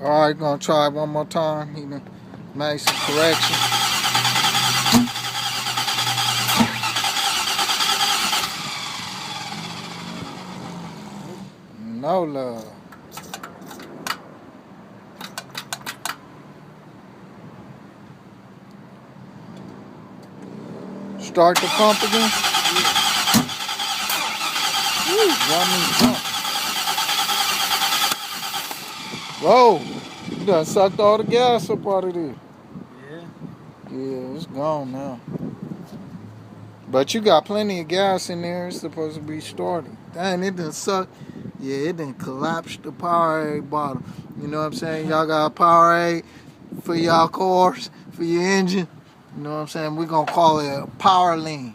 Alright, gonna try it one more time. He done made some corrections. No love. Start the pump again. Woo, got me jump. Whoa, you done sucked all the gas up out of there. Yeah, it's gone now. But you got plenty of gas in there. It's supposed to be starting. Dang, it done sucked. Yeah, it done collapsed the Powerade bottle. You know what I'm saying? Y'all got a Powerade for y'all cars, for your engine. You know what I'm saying? We're going to call it a Power Lean.